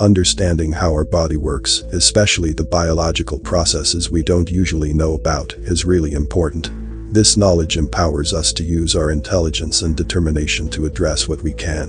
Understanding how our body works, especially the biological processes we don't usually know about, is really important. This knowledge empowers us to use our intelligence and determination to address what we can.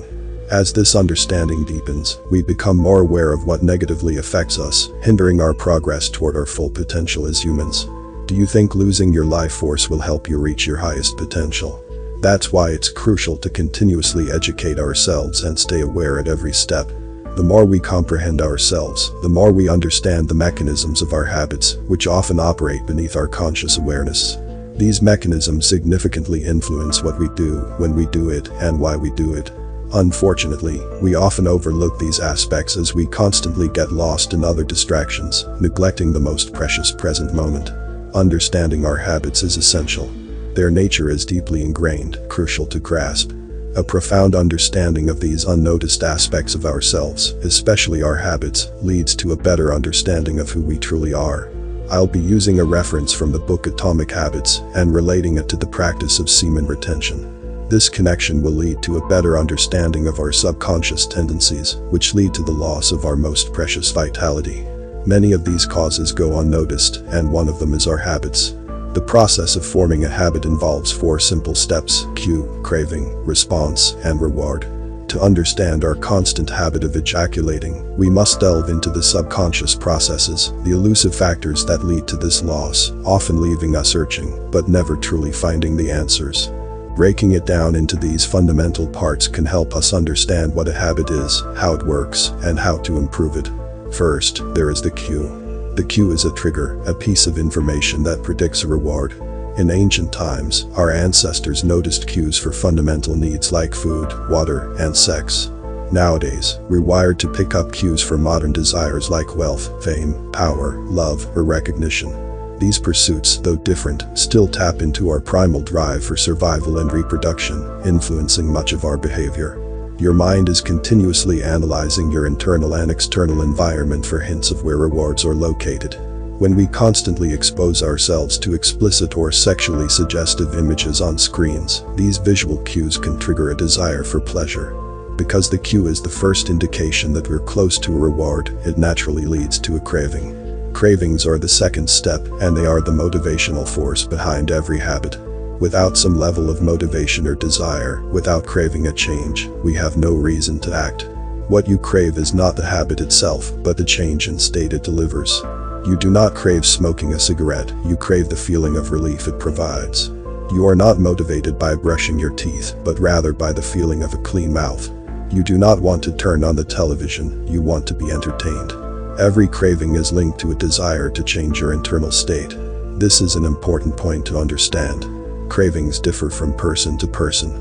As this understanding deepens, we become more aware of what negatively affects us, hindering our progress toward our full potential as humans. Do you think losing your life force will help you reach your highest potential? That's why it's crucial to continuously educate ourselves and stay aware at every step. The more we comprehend ourselves, the more we understand the mechanisms of our habits, which often operate beneath our conscious awareness. These mechanisms significantly influence what we do, when we do it, and why we do it. Unfortunately, we often overlook these aspects as we constantly get lost in other distractions, neglecting the most precious present moment. Understanding our habits is essential. Their nature is deeply ingrained, crucial to grasp. A profound understanding of these unnoticed aspects of ourselves, especially our habits, leads to a better understanding of who we truly are. I'll be using a reference from the book Atomic Habits and relating it to the practice of semen retention. This connection will lead to a better understanding of our subconscious tendencies, which lead to the loss of our most precious vitality. Many of these causes go unnoticed, and one of them is our habits. The process of forming a habit involves 4 simple steps: cue, craving, response, and reward. To understand our constant habit of ejaculating, we must delve into the subconscious processes, the elusive factors that lead to this loss, often leaving us searching, but never truly finding the answers. Breaking it down into these fundamental parts can help us understand what a habit is, how it works, and how to improve it. First, there is the cue. The cue is a trigger, a piece of information that predicts a reward. In ancient times, our ancestors noticed cues for fundamental needs like food, water, and sex. Nowadays, we're wired to pick up cues for modern desires like wealth, fame, power, love, or recognition. These pursuits, though different, still tap into our primal drive for survival and reproduction, influencing much of our behavior. Your mind is continuously analyzing your internal and external environment for hints of where rewards are located. When we constantly expose ourselves to explicit or sexually suggestive images on screens, these visual cues can trigger a desire for pleasure. Because the cue is the first indication that we're close to a reward, it naturally leads to a craving. Cravings are the second step, and they are the motivational force behind every habit. Without some level of motivation or desire, without craving a change, we have no reason to act. What you crave is not the habit itself, but the change in state it delivers. You do not crave smoking a cigarette, you crave the feeling of relief it provides. You are not motivated by brushing your teeth, but rather by the feeling of a clean mouth. You do not want to turn on the television, you want to be entertained. Every craving is linked to a desire to change your internal state. This is an important point to understand. Cravings differ from person to person.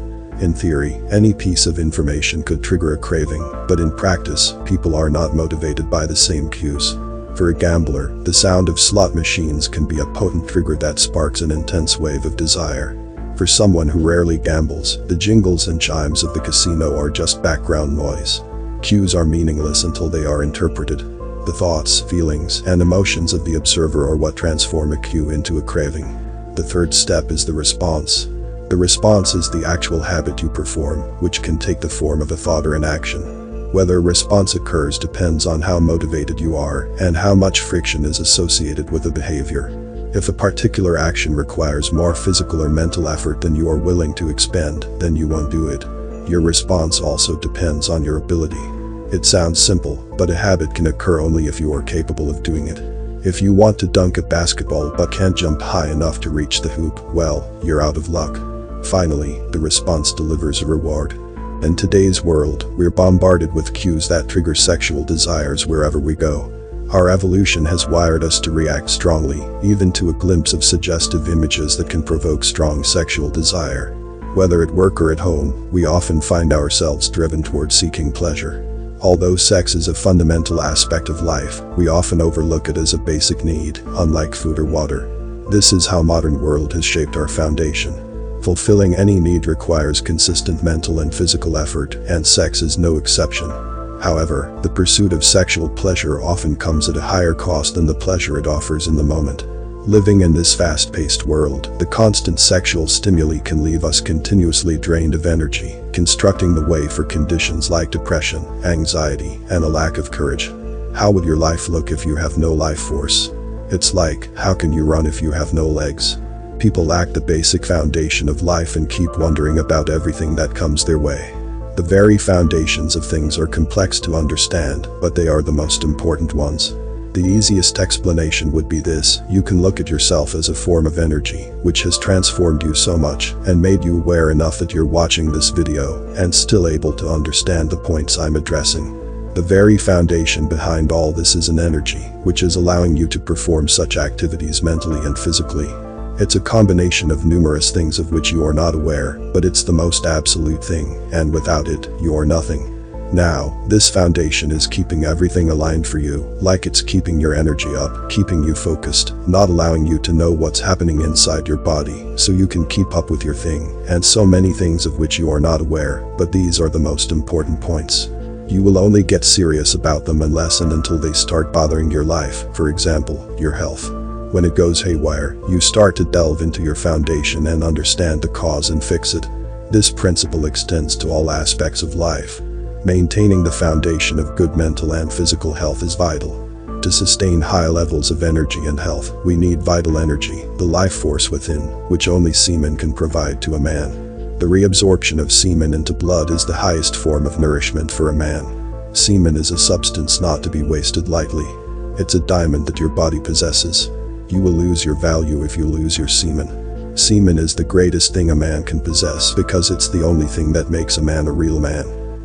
In theory, any piece of information could trigger a craving, but in practice, people are not motivated by the same cues. For a gambler, the sound of slot machines can be a potent trigger that sparks an intense wave of desire. For someone who rarely gambles, the jingles and chimes of the casino are just background noise. Cues are meaningless until they are interpreted. The thoughts, feelings, and emotions of the observer are what transform a cue into a craving. The third step is the response. The response is the actual habit you perform, which can take the form of a thought or an action. Whether a response occurs depends on how motivated you are and how much friction is associated with the behavior. If a particular action requires more physical or mental effort than you are willing to expend, then you won't do it. Your response also depends on your ability. It sounds simple, but a habit can occur only if you are capable of doing it. If you want to dunk a basketball but can't jump high enough to reach the hoop, well, you're out of luck. Finally, the response delivers a reward. In today's world, we're bombarded with cues that trigger sexual desires wherever we go. Our evolution has wired us to react strongly, even to a glimpse of suggestive images that can provoke strong sexual desire. Whether at work or at home, we often find ourselves driven toward seeking pleasure. Although sex is a fundamental aspect of life, we often overlook it as a basic need, unlike food or water. This is how modern world has shaped our foundation. Fulfilling any need requires consistent mental and physical effort, and sex is no exception. However, the pursuit of sexual pleasure often comes at a higher cost than the pleasure it offers in the moment. Living in this fast-paced world, the constant sexual stimuli can leave us continuously drained of energy, constructing the way for conditions like depression, anxiety, and a lack of courage. How would your life look if you have no life force? It's like, how can you run if you have no legs? People lack the basic foundation of life and keep wondering about everything that comes their way. The very foundations of things are complex to understand, but they are the most important ones. The easiest explanation would be this: you can look at yourself as a form of energy, which has transformed you so much and made you aware enough that you're watching this video and still able to understand the points I'm addressing. The very foundation behind all this is an energy, which is allowing you to perform such activities mentally and physically. It's a combination of numerous things of which you are not aware, but it's the most absolute thing, and without it, you are nothing. Now, this foundation is keeping everything aligned for you, like it's keeping your energy up, keeping you focused, not allowing you to know what's happening inside your body, so you can keep up with your thing, and so many things of which you are not aware, but these are the most important points. You will only get serious about them unless and until they start bothering your life, for example, your health. When it goes haywire, you start to delve into your foundation and understand the cause and fix it. This principle extends to all aspects of life. Maintaining the foundation of good mental and physical health is vital. To sustain high levels of energy and health, we need vital energy, the life force within, which only semen can provide to a man. The reabsorption of semen into blood is the highest form of nourishment for a man. Semen is a substance not to be wasted lightly. It's a diamond that your body possesses. You will lose your value if you lose your semen. Semen is the greatest thing a man can possess because it's the only thing that makes a man a real man.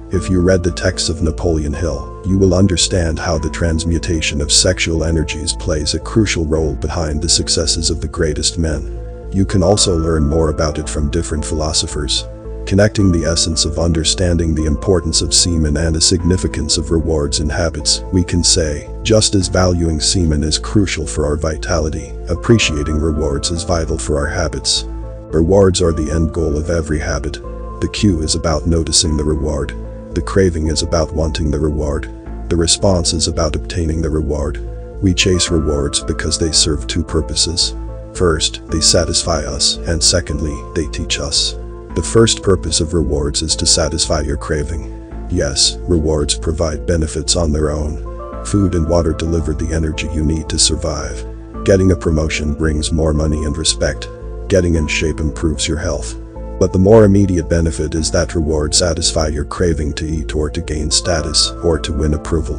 If you read the texts of Napoleon Hill, you will understand how the transmutation of sexual energies plays a crucial role behind the successes of the greatest men. You can also learn more about it from different philosophers. Connecting the essence of understanding the importance of semen and the significance of rewards and habits, we can say, just as valuing semen is crucial for our vitality, appreciating rewards is vital for our habits. Rewards are the end goal of every habit. The cue is about noticing the reward. The craving is about wanting the reward. The response is about obtaining the reward. We chase rewards because they serve two purposes. First, they satisfy us, and secondly, they teach us. The first purpose of rewards is to satisfy your craving. Yes, rewards provide benefits on their own. Food and water deliver the energy you need to survive. Getting a promotion brings more money and respect. Getting in shape improves your health. But the more immediate benefit is that rewards satisfy your craving to eat or to gain status or to win approval.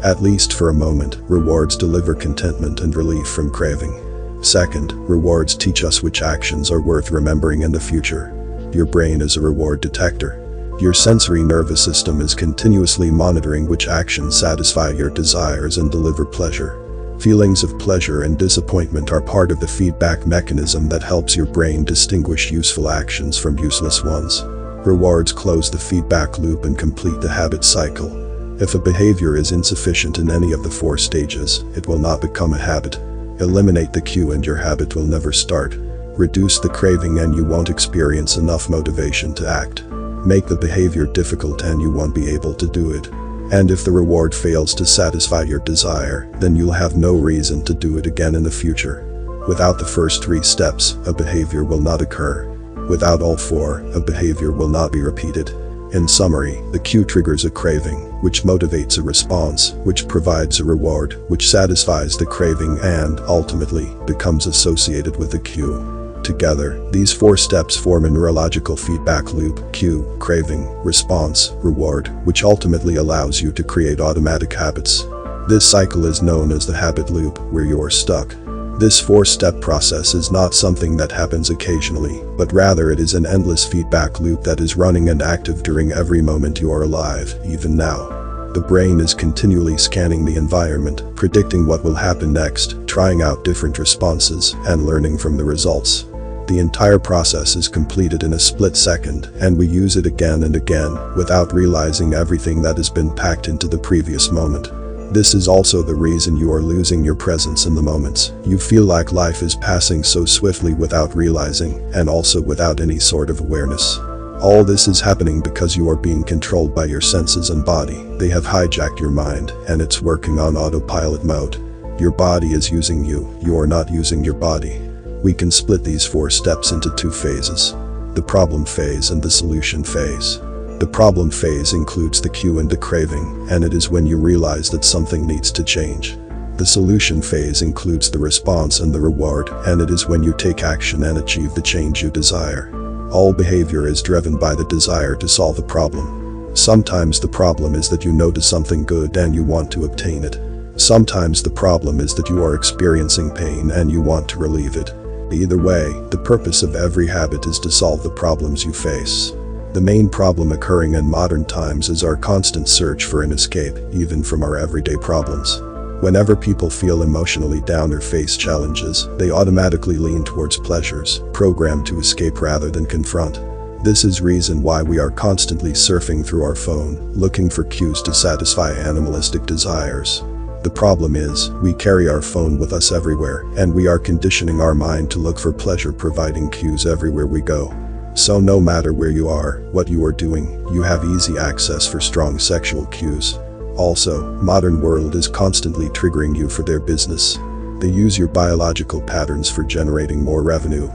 At least for a moment, rewards deliver contentment and relief from craving. Second, rewards teach us which actions are worth remembering in the future. Your brain is a reward detector. Your sensory nervous system is continuously monitoring which actions satisfy your desires and deliver pleasure. Feelings of pleasure and disappointment are part of the feedback mechanism that helps your brain distinguish useful actions from useless ones. Rewards close the feedback loop and complete the habit cycle. If a behavior is insufficient in any of the 4 stages, it will not become a habit. Eliminate the cue and your habit will never start. Reduce the craving and you won't experience enough motivation to act. Make the behavior difficult and you won't be able to do it. And if the reward fails to satisfy your desire, then you'll have no reason to do it again in the future. Without the first 3 steps, a behavior will not occur. Without all 4, a behavior will not be repeated. In summary, the cue triggers a craving, which motivates a response, which provides a reward, which satisfies the craving and, ultimately, becomes associated with the cue. Together, these 4 steps form a neurological feedback loop: cue, craving, response, reward, which ultimately allows you to create automatic habits. This cycle is known as the habit loop, where you're stuck. This 4-step process is not something that happens occasionally, but rather it is an endless feedback loop that is running and active during every moment you are alive, even now. The brain is continually scanning the environment, predicting what will happen next, trying out different responses, and learning from the results. The entire process is completed in a split second, and we use it again and again, without realizing everything that has been packed into the previous moment. This is also the reason you are losing your presence in the moments. You feel like life is passing so swiftly without realizing, and also without any sort of awareness. All this is happening because you are being controlled by your senses and body. They have hijacked your mind, and it's working on autopilot mode. Your body is using you, you're not using your body. We can split these 4 steps into 2 phases: the problem phase and the solution phase. The problem phase includes the cue and the craving, and it is when you realize that something needs to change. The solution phase includes the response and the reward, and it is when you take action and achieve the change you desire. All behavior is driven by the desire to solve a problem. Sometimes the problem is that you notice something good and you want to obtain it. Sometimes the problem is that you are experiencing pain and you want to relieve it. Either way, the purpose of every habit is to solve the problems you face. The main problem occurring in modern times is our constant search for an escape, even from our everyday problems. Whenever people feel emotionally down or face challenges, they automatically lean towards pleasures, programmed to escape rather than confront. This is reason why we are constantly surfing through our phone, looking for cues to satisfy animalistic desires. The problem is, we carry our phone with us everywhere, and we are conditioning our mind to look for pleasure-providing cues everywhere we go. So no matter where you are, what you are doing, you have easy access for strong sexual cues. Also, modern world is constantly triggering you for their business. They use your biological patterns for generating more revenue.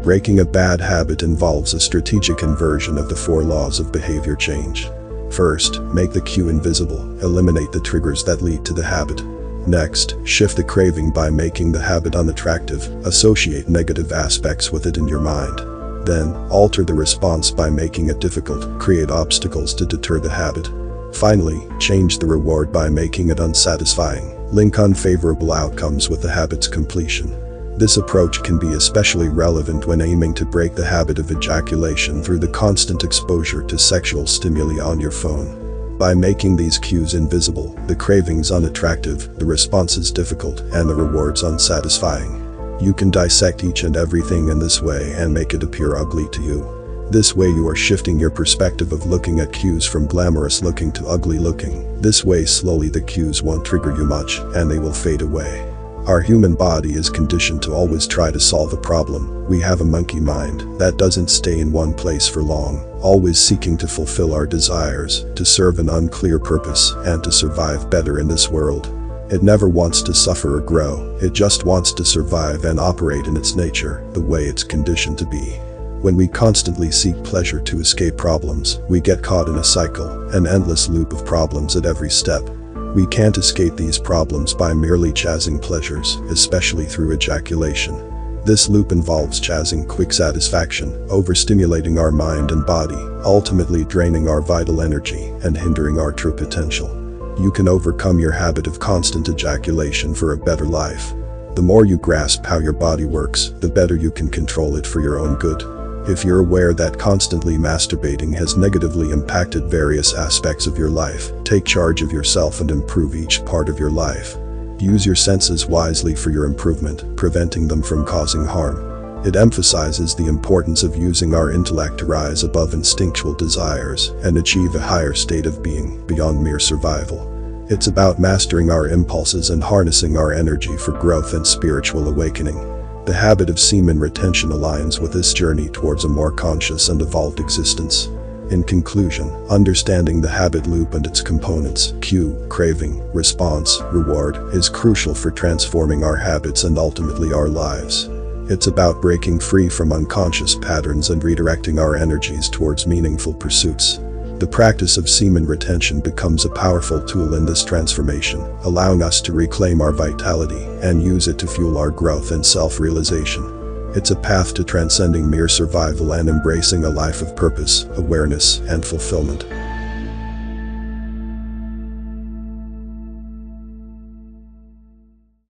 Breaking a bad habit involves a strategic inversion of the 4 laws of behavior change. First, make the cue invisible, eliminate the triggers that lead to the habit. Next, shift the craving by making the habit unattractive, associate negative aspects with it in your mind. Then, alter the response by making it difficult, create obstacles to deter the habit. Finally, change the reward by making it unsatisfying, link unfavorable outcomes with the habit's completion. This approach can be especially relevant when aiming to break the habit of ejaculation through the constant exposure to sexual stimuli on your phone. By making these cues invisible, the cravings unattractive, the responses difficult, and the rewards unsatisfying. You can dissect each and everything in this way and make it appear ugly to you. This way you are shifting your perspective of looking at cues from glamorous looking to ugly looking. This way slowly the cues won't trigger you much, and they will fade away. Our human body is conditioned to always try to solve a problem. We have a monkey mind that doesn't stay in one place for long, always seeking to fulfill our desires, to serve an unclear purpose, and to survive better in this world. It never wants to suffer or grow, it just wants to survive and operate in its nature, the way it's conditioned to be. When we constantly seek pleasure to escape problems, we get caught in a cycle, an endless loop of problems at every step. We can't escape these problems by merely chasing pleasures, especially through ejaculation. This loop involves chasing quick satisfaction, overstimulating our mind and body, ultimately draining our vital energy and hindering our true potential. You can overcome your habit of constant ejaculation for a better life. The more you grasp how your body works, the better you can control it for your own good. If you're aware that constantly masturbating has negatively impacted various aspects of your life, take charge of yourself and improve each part of your life. Use your senses wisely for your improvement, preventing them from causing harm. It emphasizes the importance of using our intellect to rise above instinctual desires and achieve a higher state of being, beyond mere survival. It's about mastering our impulses and harnessing our energy for growth and spiritual awakening. The habit of semen retention aligns with this journey towards a more conscious and evolved existence. In conclusion, understanding the habit loop and its components, cue, craving, response, reward, is crucial for transforming our habits and ultimately our lives. It's about breaking free from unconscious patterns and redirecting our energies towards meaningful pursuits. The practice of semen retention becomes a powerful tool in this transformation, allowing us to reclaim our vitality and use it to fuel our growth and self-realization. It's a path to transcending mere survival and embracing a life of purpose, awareness, and fulfillment.